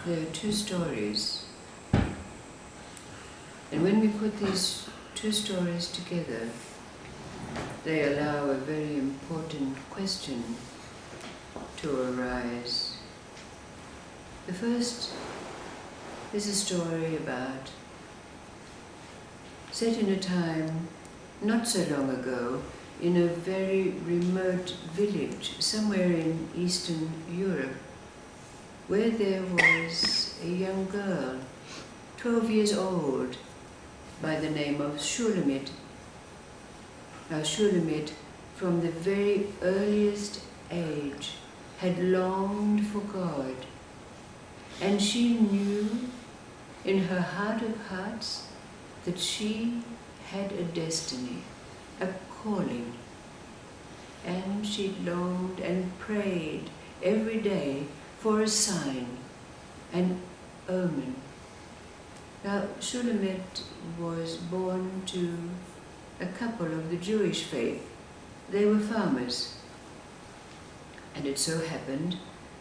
there are two stories. And when we put these two stories together, they allow a very important question to arise. The first is a story about, set in a time not so long ago, in a very remote village somewhere in Eastern Europe, where there was a young girl, 12 years old, by the name of Shulamit. Now Shulamit, from the very earliest age, had longed for God, and she knew in her heart of hearts that she had a destiny, a calling, and she longed and prayed every day for a sign, an omen. Now, Shulamit was born to a couple of the Jewish faith. They were farmers. And it so happened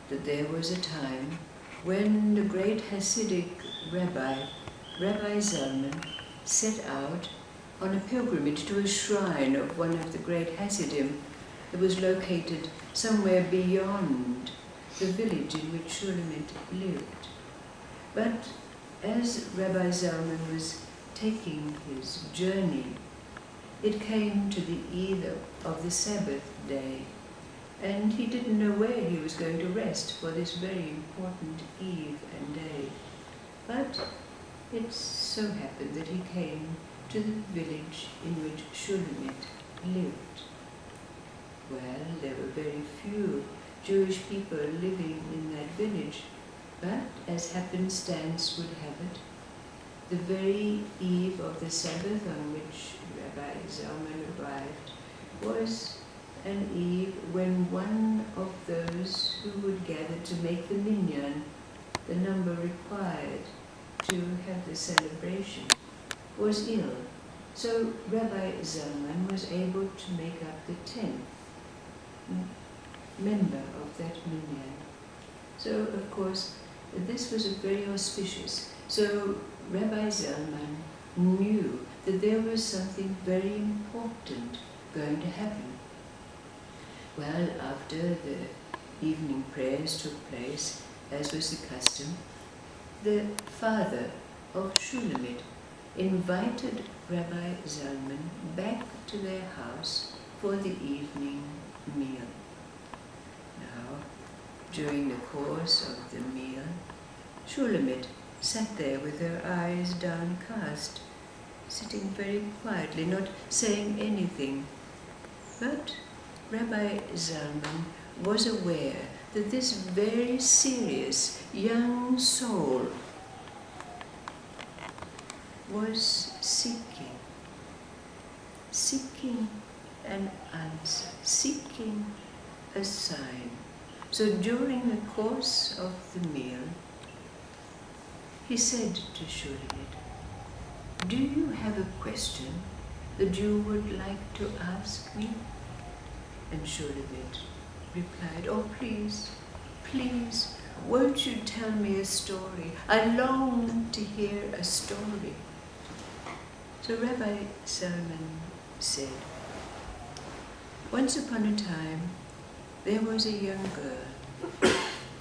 that there was a time when the great Hasidic Rabbi Zalman, set out on a pilgrimage to a shrine of one of the great Hasidim that was located somewhere beyond the village in which Shulamit lived. But as Rabbi Zalman was taking his journey, it came to the eve of the Sabbath day, and he didn't know where he was going to rest for this very important eve and day. But it so happened that he came to the village in which Shulamit lived. Well, there were very few Jewish people living in that village, but as happenstance would have it, the very eve of the Sabbath on which Rabbi Zalman arrived was an eve when one of those who would gather to make the minyan, the number required to have the celebration, was ill. So Rabbi Zalman was able to make up the 10th member of that minyan. So, of course, this was very auspicious. So Rabbi Zalman knew that there was something very important going to happen. Well, after the evening prayers took place, as was the custom, the father of Shulamit invited Rabbi Zalman back to their house for the evening meal. Now, during the course of the meal, Shulamit sat there with her eyes downcast, sitting very quietly, not saying anything. But Rabbi Zalman was aware that this very serious young soul was seeking an answer, seeking a sign. So during the course of the meal, he said to Shulamit, "Do you have a question that you would like to ask me?" And Shulamit replied, "Oh, please, please, won't you tell me a story? I long to hear a story." So Rabbi Zalman said, "Once upon a time, there was a young girl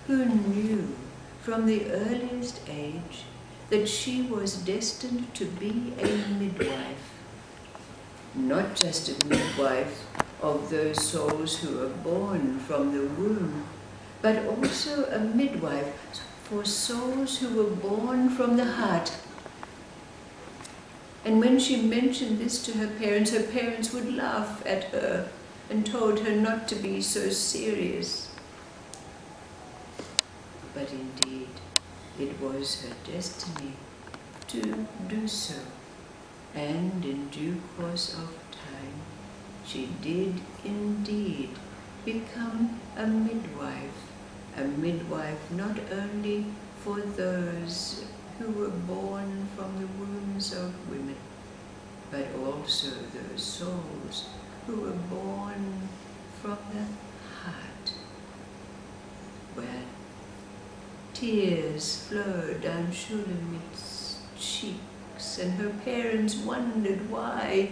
who knew from the earliest age that she was destined to be a midwife. Not just a midwife of those souls who are born from the womb, but also a midwife for souls who were born from the heart." And when she mentioned this to her parents would laugh at her and told her not to be so serious. But indeed, it was her destiny to do so. And in due course of time, she did indeed become a midwife not only for those who were born from the wombs of women, but also those souls who were born from the heart. Well, Tears flowed down Shulamit's cheeks, and her parents wondered why.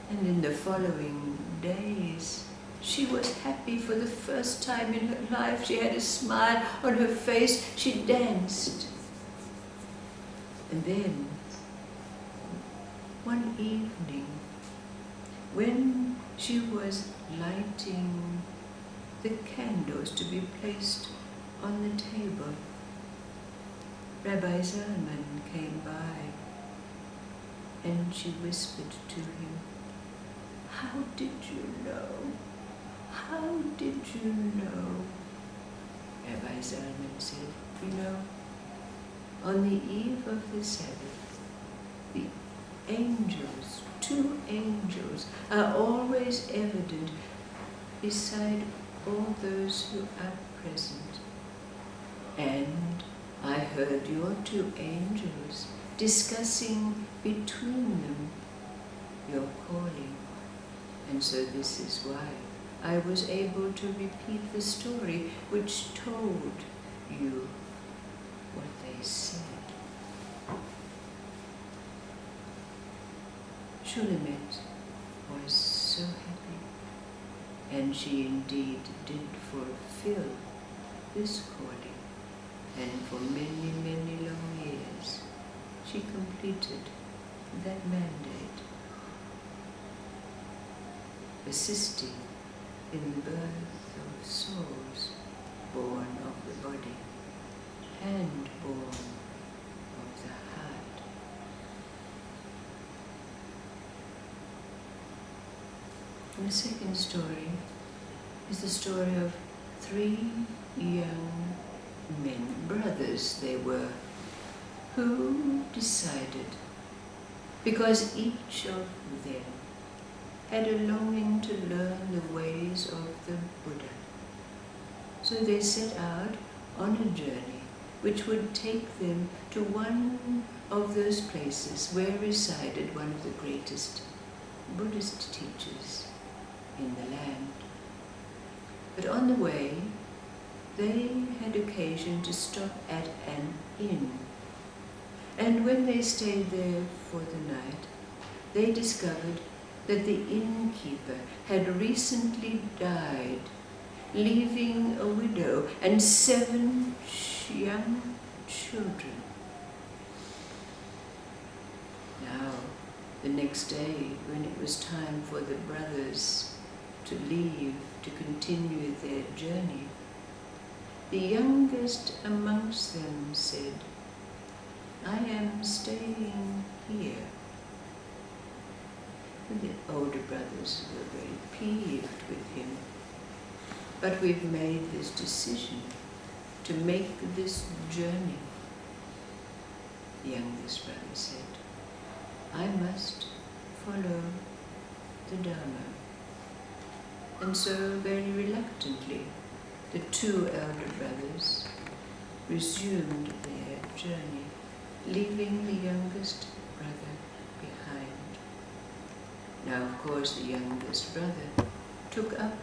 And in the following days, she was happy for the first time in her life. She had a smile on her face. She danced. And then, one evening, when she was lighting the candles to be placed on the table, Rabbi Zalman came by, and she whispered to him, "How did you know? How did you know?" Rabbi Zalman said, "You know, on the eve of the Sabbath, the angels, 2 angels, are always evident beside all those who are present. And I heard your 2 angels discussing between them your calling. And so this is why I was able to repeat the story which told you what they said." Shulamit was so happy, and she indeed did fulfill this calling, and for many, many long years she completed that mandate, assisting in the birth of souls born of the body and born of the heart. And the second story is the story of 3 young men, brothers they were, who decided, because each of them had a longing to learn the ways of the Buddha. So they set out on a journey which would take them to one of those places where resided one of the greatest Buddhist teachers in the land. But on the way, they had occasion to stop at an inn. And when they stayed there for the night, they discovered that the innkeeper had recently died, leaving a widow and 7 young children. Now, the next day, when it was time for the brothers to leave to continue their journey, the youngest amongst them said, "I am staying here." And the older brothers were very peeved with him. "But we've made this decision to make this journey." The youngest brother said, "I must follow the Dharma." And so, very reluctantly, the 2 elder brothers resumed their journey, leaving the youngest brother behind. Now, of course, the youngest brother took up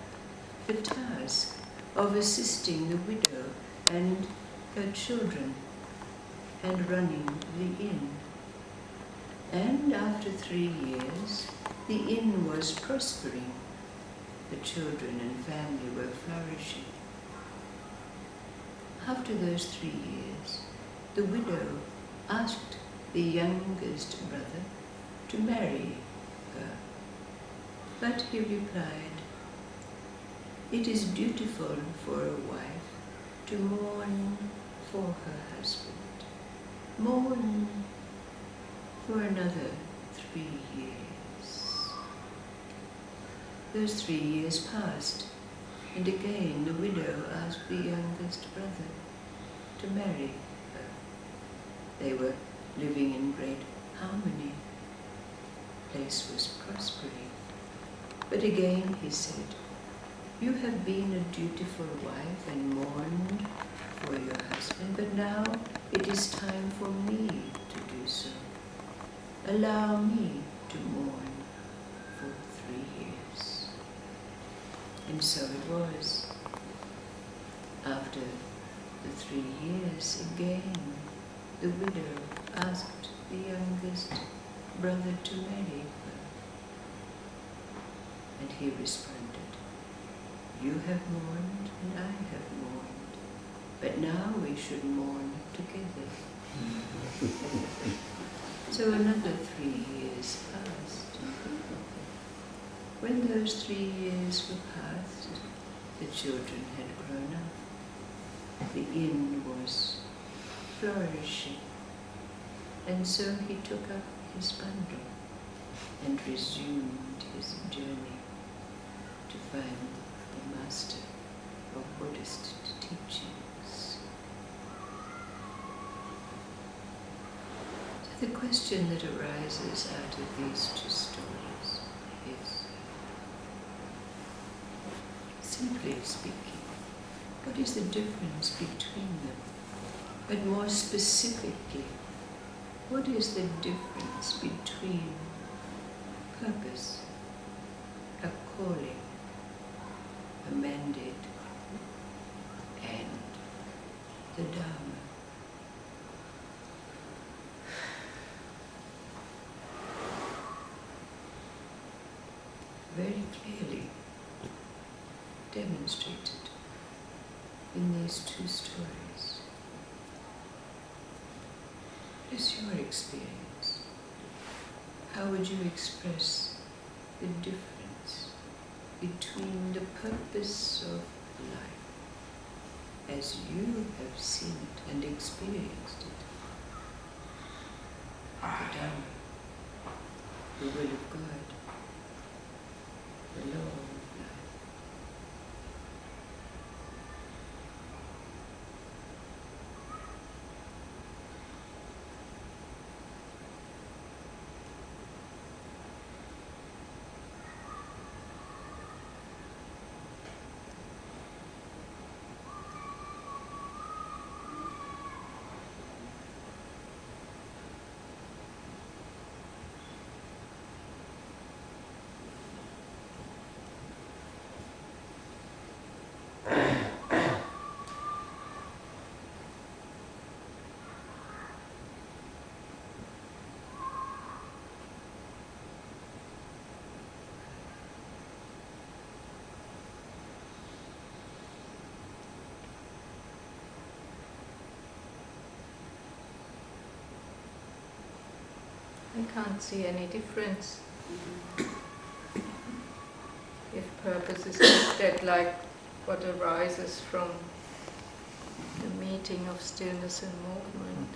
the task of assisting the widow and her children and running the inn. And after 3 years, the inn was prospering. The children and family were flourishing. After those 3 years, the widow asked the youngest brother to marry her. But he replied, "It is dutiful for a wife to mourn for her husband. Mourn for another 3 years." Those 3 years passed, and again the widow asked the youngest brother to marry her. They were living in great harmony. The place was prospering. But again he said, "You have been a dutiful wife and mourned for your husband, but now it is time for me to do so. Allow me to mourn for 3 years." And so it was. After the 3 years, again, the widow asked the youngest brother to marry her. And he responded, "You have mourned and I have mourned, but now we should mourn together." So another 3 years passed. When those 3 years were past, the children had grown up. The inn was flourishing, and so he took up his bundle and resumed his journey to find the master of Buddhist teachings. So the question that arises out of these two stories is, simply speaking, what is the difference between them? But more specifically, what is the difference between purpose, a calling, a mandate, and the Dharma? Very clearly demonstrated in these two stories. What is your experience? How would you express the difference between the purpose of life as you have seen it and experienced it, and the Dharma, the will of God, the law of life? I can't see any difference. If purpose is looked at like what arises from the meeting of stillness and movement,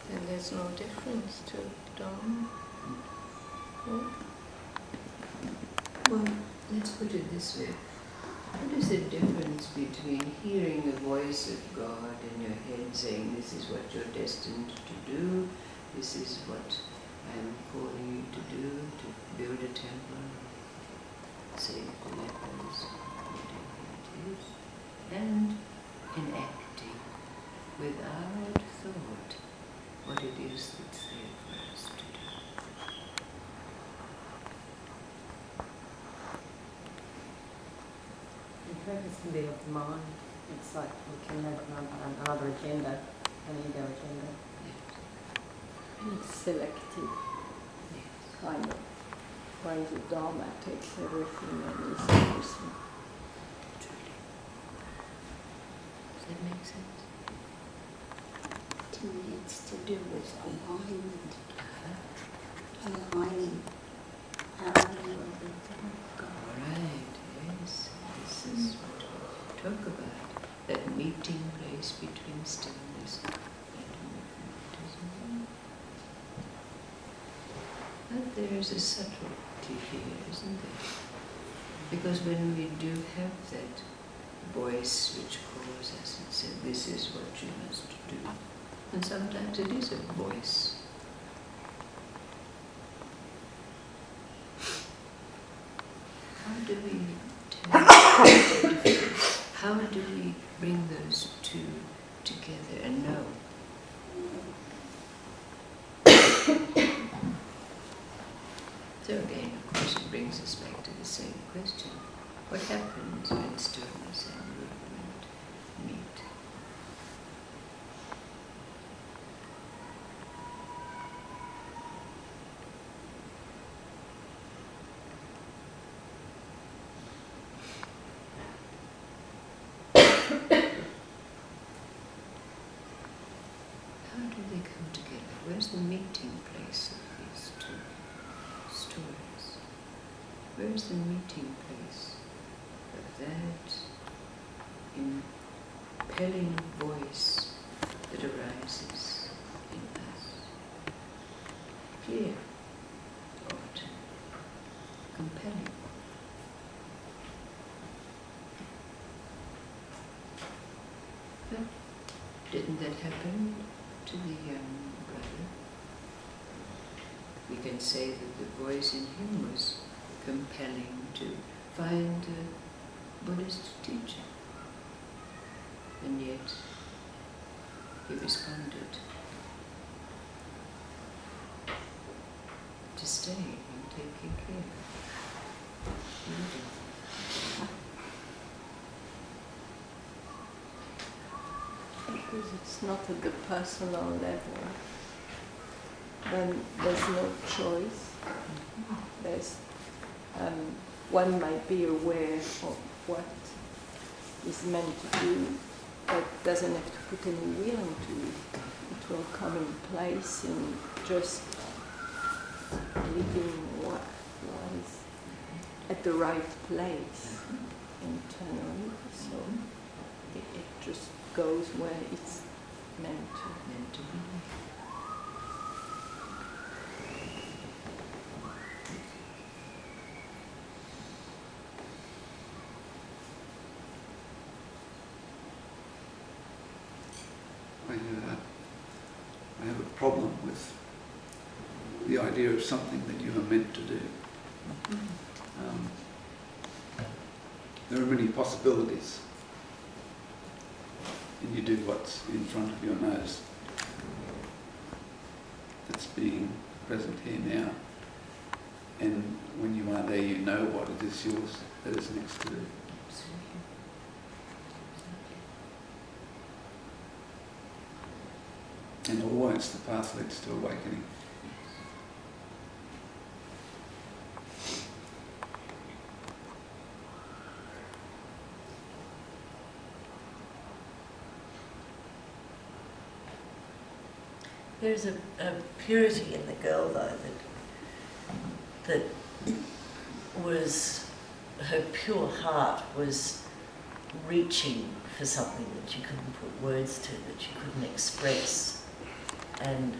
then there's no difference to Dharma. Yeah. Well, let's put it this way. What is the difference between hearing the voice of God in your head saying, "This is what you're destined to do, this is what I'm calling you to do, to build a temple, save the lepers," whatever it is, and enacting without thought what it is that's there for us to do? Purpose can be of the mind. It's like we can have another agenda, an ego agenda. Yes. And it's selective, Yes. kind of. Whereas the Dharma takes everything and is everything. Truly. Does that make sense? To me, it's to do with alignment, aligning our will with the will of God. Right, yes. This is what we talk about. That meeting place between stillness and movement, isn't it? But there is a subtlety here, isn't there? Because when we do have that voice which calls us and says, "This is what you must do," and sometimes it is a voice. How do we tell the difference? How do we bring those two together and know? So again, of course, it brings us back to the same question. What happens when stillness and movement meet? Where is the meeting place of that impelling voice that arises in us? Clear, often, compelling. But didn't that happen to the young brother? We can say that the voice in him was compelling to find a Buddhist teacher. And yet, he responded to stay and taking care. Because it's not at the personal level, then there's no choice. There's one might be aware of what is meant to do, but doesn't have to put any will into it. It will come in place in just living what is at the right place internally. So it just goes where it's meant to be. I have a problem with the idea of something that you are meant to do. There are many possibilities, and you do what's in front of your nose. That's being present here now. And when you are there, you know what it is yours that is next to do. And always the path leads to awakening. There's a purity in the girl, though, that was, her pure heart was reaching for something that you couldn't put words to, that you couldn't express. And,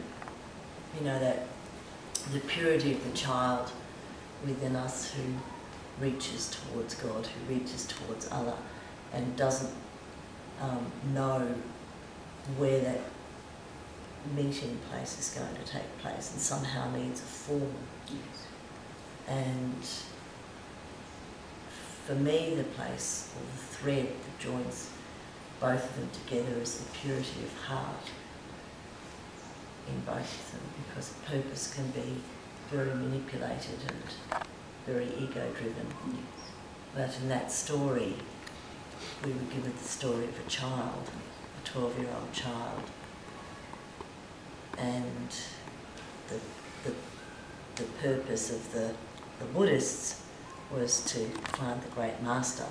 you know, that the purity of the child within us who reaches towards God, who reaches towards Allah, and doesn't know where that meeting place is going to take place, and somehow needs a form. Yes. And for me, the place, or the thread that joins both of them together, is the purity of heart in both of them, because purpose can be very manipulated and very ego-driven. Yes. But in that story, we were given the story of a child, a 12-year-old child, and the purpose of the Buddhists was to find the great master,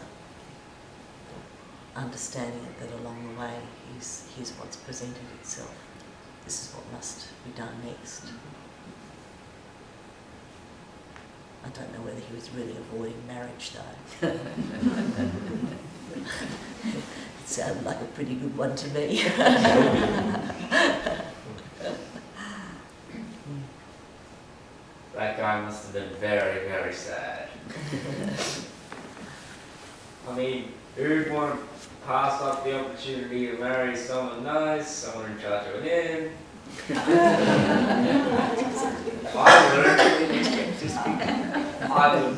understanding that along the way here's what's presented itself. This is what must be done next. I don't know whether he was really avoiding marriage, though. It sounded like a pretty good one to me. That guy must have been very, very sad. I mean, who'd want to pass up the opportunity to marry someone nice, someone in charge of him? I would.